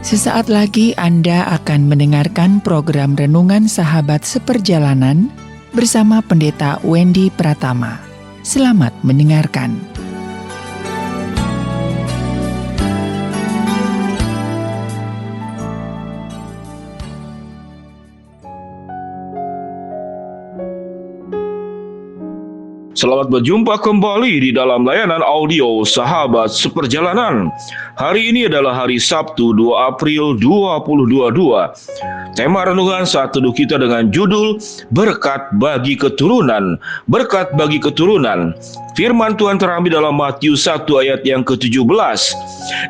Sesaat lagi Anda akan mendengarkan program Renungan Sahabat Seperjalanan bersama Pendeta Wendy Pratama. Selamat mendengarkan. Selamat berjumpa kembali di dalam layanan audio Sahabat Seperjalanan. Hari ini adalah hari Sabtu 2 April 2022. Tema renungan saat teduh kita dengan judul Berkat bagi Keturunan. Berkat bagi keturunan. Firman Tuhan terambil dalam Matius 1 ayat yang ke-17.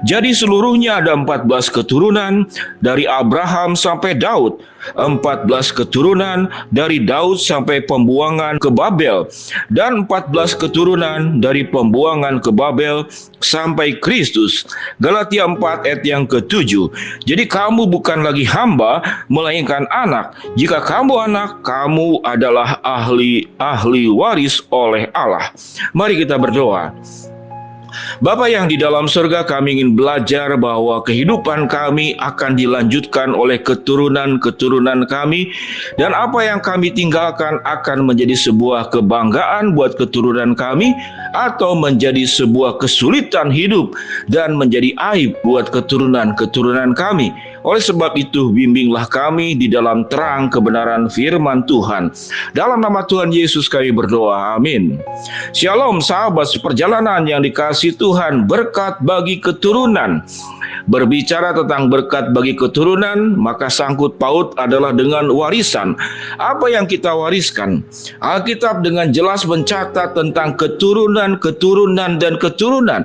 Jadi seluruhnya ada 14 keturunan dari Abraham sampai Daud. 14 keturunan dari Daud sampai pembuangan ke Babel, dan 14 keturunan dari pembuangan ke Babel sampai Kristus. Galatia 4 ayat yang ke-7. Jadi kamu bukan lagi hamba, melainkan anak. Jika kamu anak, kamu adalah ahli waris oleh Allah. Mari kita berdoa. Bapa yang di dalam surga, kami ingin belajar bahwa kehidupan kami akan dilanjutkan oleh keturunan-keturunan kami, dan apa yang kami tinggalkan akan menjadi sebuah kebanggaan buat keturunan kami, atau menjadi sebuah kesulitan hidup dan menjadi aib buat keturunan-keturunan kami. Oleh sebab itu, bimbinglah kami di dalam terang kebenaran firman Tuhan. Dalam nama Tuhan Yesus kami berdoa, amin. Shalom sahabat seperjalanan yang dikasihi Tuhan, berkat bagi keturunan. Berbicara tentang berkat bagi keturunan, maka sangkut paut adalah dengan warisan. Apa yang kita wariskan? Alkitab dengan jelas mencatat tentang keturunan, dan keturunan.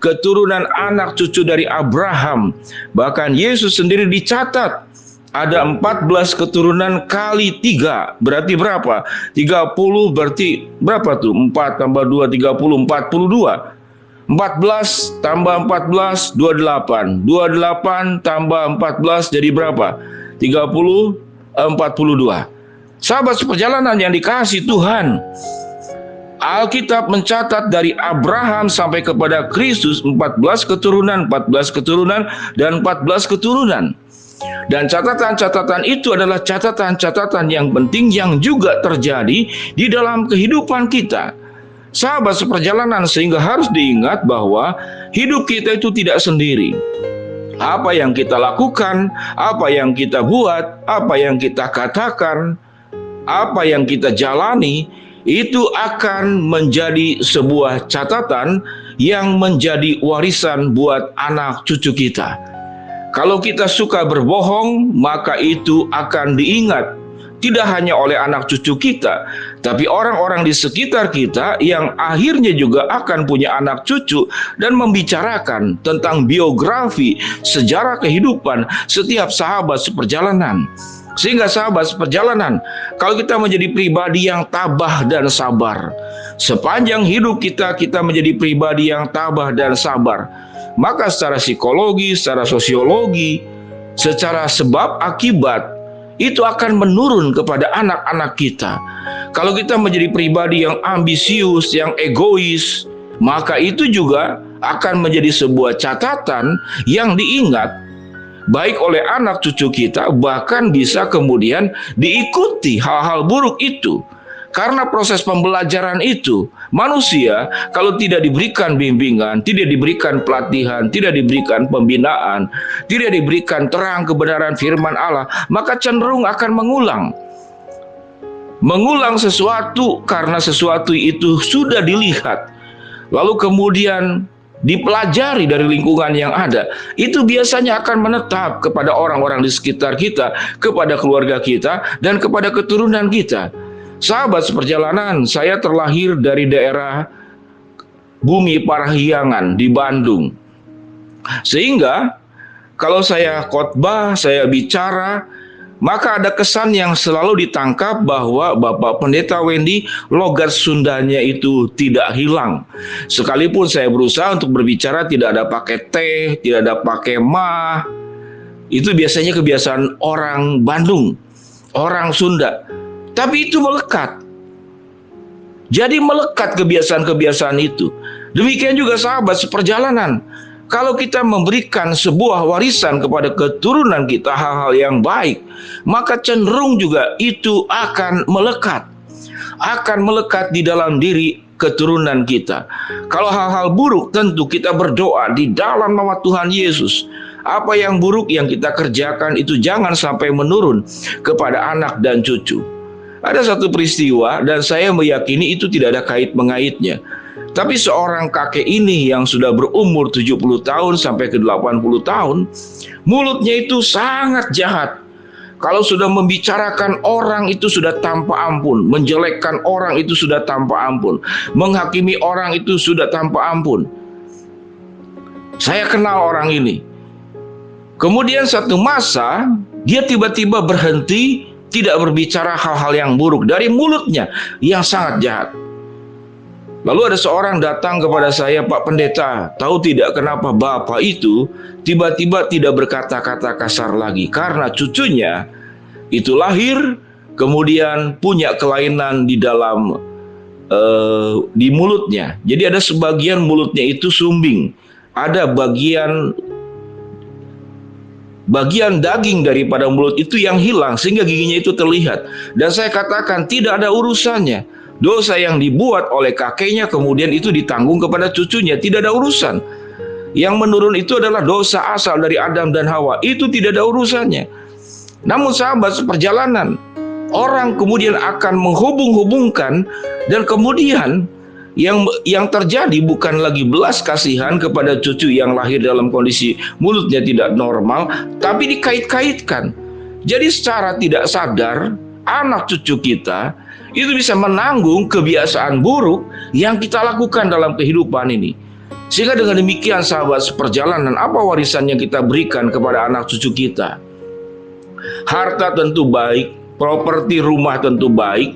Keturunan anak cucu dari Abraham. Bahkan Yesus sendiri dicatat ada 14 keturunan kali 3. Berarti berapa? 30 berarti berapa tuh? 4 tambah 2, 30, 42. 14 tambah 14, 28. 28 tambah 14 jadi berapa? 30, 42. Sahabat seperjalanan yang dikasihi Tuhan, Alkitab mencatat dari Abraham sampai kepada Kristus 14 keturunan, dan 14 keturunan. Dan catatan-catatan itu adalah catatan-catatan yang penting yang juga terjadi di dalam kehidupan kita. Sahabat seperjalanan, sehingga harus diingat bahwa hidup kita itu tidak sendiri. Apa yang kita lakukan, apa yang kita buat, apa yang kita katakan, apa yang kita jalani, itu akan menjadi sebuah catatan yang menjadi warisan buat anak cucu kita. Kalau kita suka berbohong, maka itu akan diingat. Tidak hanya oleh anak cucu kita, tapi orang-orang di sekitar kita yang akhirnya juga akan punya anak cucu dan membicarakan tentang biografi, sejarah kehidupan setiap sahabat seperjalanan. Sehingga sahabat seperjalanan, kalau kita menjadi pribadi yang tabah dan sabar, sepanjang hidup kita menjadi pribadi yang tabah dan sabar, maka secara psikologi, secara sosiologi, secara sebab akibat, itu akan menurun kepada anak-anak kita. Kalau kita menjadi pribadi yang ambisius, yang egois, maka itu juga akan menjadi sebuah catatan yang diingat baik oleh anak cucu kita, bahkan bisa kemudian diikuti hal-hal buruk itu. Karena proses pembelajaran itu, manusia kalau tidak diberikan bimbingan, tidak diberikan pelatihan, tidak diberikan pembinaan, tidak diberikan terang kebenaran firman Allah, maka cenderung akan mengulang sesuatu karena sesuatu itu sudah dilihat, lalu kemudian dipelajari dari lingkungan yang ada. Itu biasanya akan menetap kepada orang-orang di sekitar kita, kepada keluarga kita, dan kepada keturunan kita. Sahabat seperjalanan, saya terlahir dari daerah Bumi Parahyangan di Bandung. Sehingga kalau saya khotbah, saya bicara, maka ada kesan yang selalu ditangkap bahwa Bapak Pendeta Wendy, logat Sundanya itu tidak hilang. Sekalipun saya berusaha untuk berbicara tidak ada pakai teh, tidak ada pakai mah. Itu biasanya kebiasaan orang Bandung, orang Sunda. Tapi itu melekat. Jadi melekat kebiasaan-kebiasaan itu. Demikian juga sahabat seperjalanan. Kalau kita memberikan sebuah warisan kepada keturunan kita hal-hal yang baik, maka cenderung juga itu akan melekat di dalam diri keturunan kita. Kalau hal-hal buruk, tentu kita berdoa di dalam nama Tuhan Yesus. Apa yang buruk yang kita kerjakan itu jangan sampai menurun kepada anak dan cucu. Ada satu peristiwa dan saya meyakini itu tidak ada kait mengaitnya. Tapi seorang kakek ini yang sudah berumur 70 tahun sampai ke 80 tahun, mulutnya itu sangat jahat. Kalau sudah membicarakan orang itu sudah tanpa ampun, menjelekkan orang itu sudah tanpa ampun, menghakimi orang itu sudah tanpa ampun. Saya kenal orang ini. Kemudian satu masa dia tiba-tiba berhenti, tidak berbicara hal-hal yang buruk dari mulutnya yang sangat jahat. Lalu ada seorang datang kepada saya, "Pak Pendeta, tahu tidak kenapa Bapak itu tiba-tiba tidak berkata-kata kasar lagi?" Karena cucunya itu lahir, kemudian punya kelainan di dalam di mulutnya. Jadi ada sebagian mulutnya itu sumbing, ada bagian daging daripada mulut itu yang hilang sehingga giginya itu terlihat. Dan saya katakan tidak ada urusannya. Dosa yang dibuat oleh kakeknya kemudian itu ditanggung kepada cucunya, tidak ada urusan. Yang menurun itu adalah dosa asal dari Adam dan Hawa, itu tidak ada urusannya. Namun sahabat seperjalanan, orang kemudian akan menghubung-hubungkan dan kemudian yang terjadi bukan lagi belas kasihan kepada cucu yang lahir dalam kondisi mulutnya tidak normal, tapi dikait-kaitkan. Jadi secara tidak sadar, anak cucu kita itu bisa menanggung kebiasaan buruk yang kita lakukan dalam kehidupan ini. Sehingga dengan demikian sahabat seperjalanan, apa warisan yang kita berikan kepada anak cucu kita? Harta tentu baik, properti rumah tentu baik,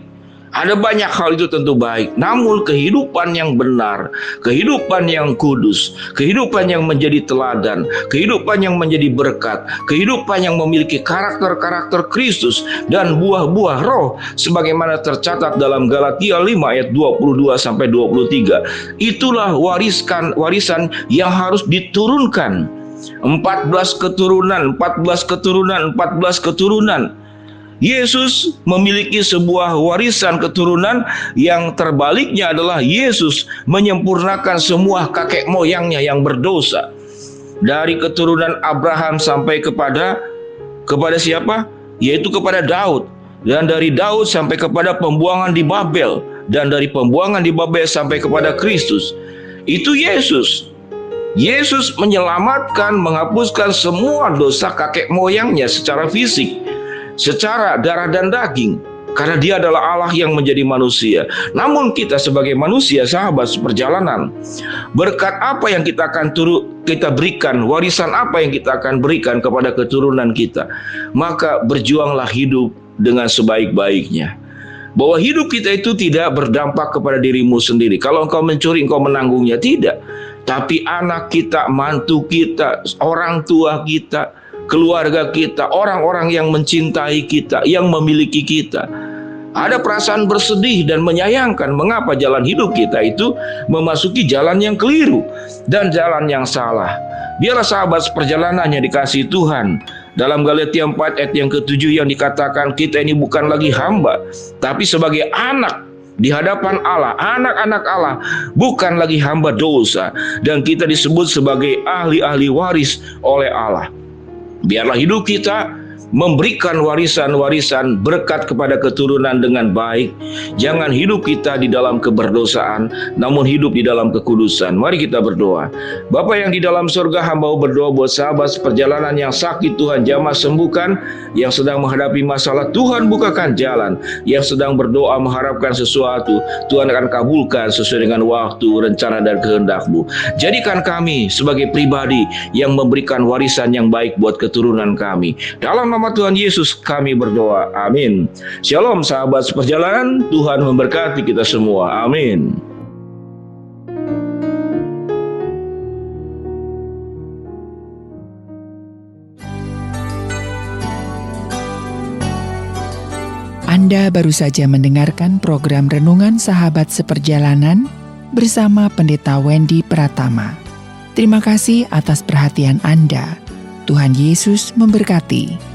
ada banyak hal itu tentu baik. Namun kehidupan yang benar, kehidupan yang kudus, kehidupan yang menjadi teladan, kehidupan yang menjadi berkat, kehidupan yang memiliki karakter-karakter Kristus dan buah-buah roh sebagaimana tercatat dalam Galatia 5 ayat 22 sampai 23. Itulah warisan yang harus diturunkan. 14 keturunan. Yesus memiliki sebuah warisan keturunan yang terbaliknya adalah Yesus menyempurnakan semua kakek moyangnya yang berdosa. Dari keturunan Abraham sampai kepada siapa? Yaitu kepada Daud. Dan dari Daud sampai kepada pembuangan di Babel. Dan dari pembuangan di Babel sampai kepada Kristus. Itu Yesus. Yesus menyelamatkan, menghapuskan semua dosa kakek moyangnya secara fisik, secara darah dan daging, karena dia adalah Allah yang menjadi manusia. Namun kita sebagai manusia, sahabat seperjalanan, berkat apa yang kita akan kita berikan, warisan apa yang kita akan berikan kepada keturunan kita, maka berjuanglah hidup dengan sebaik-baiknya. Bahwa hidup kita itu tidak berdampak kepada dirimu sendiri. Kalau engkau mencuri, engkau menanggungnya, tidak. Tapi anak kita, mantu kita, orang tua kita, keluarga kita, orang-orang yang mencintai kita, yang memiliki kita. Ada perasaan bersedih dan menyayangkan mengapa jalan hidup kita itu memasuki jalan yang keliru dan jalan yang salah. Biarlah sahabat seperjalanan yang dikasihi Tuhan, dalam Galatia 4 ayat yang ke-7 yang dikatakan kita ini bukan lagi hamba, tapi sebagai anak di hadapan Allah, anak-anak Allah, bukan lagi hamba dosa, dan kita disebut sebagai ahli-ahli waris oleh Allah. Biarlah hidup kita memberikan warisan-warisan berkat kepada keturunan dengan baik. Jangan hidup kita di dalam keberdosaan, namun hidup di dalam kekudusan. Mari kita berdoa. Bapa yang di dalam surga, hamba berdoa buat sahabat seperjalanan yang sakit, Tuhan jamah sembuhkan. Yang sedang menghadapi masalah, Tuhan bukakan jalan. Yang sedang berdoa mengharapkan sesuatu, Tuhan akan kabulkan sesuai dengan waktu, rencana dan kehendak-Mu. Jadikan kami sebagai pribadi yang memberikan warisan yang baik buat keturunan kami. Dalam nama Tuhan Yesus kami berdoa. Amin. Shalom sahabat seperjalanan, Tuhan memberkati kita semua. Amin. Anda baru saja mendengarkan program Renungan Sahabat Seperjalanan bersama Pendeta Wendy Pratama. Terima kasih atas perhatian Anda. Tuhan Yesus memberkati.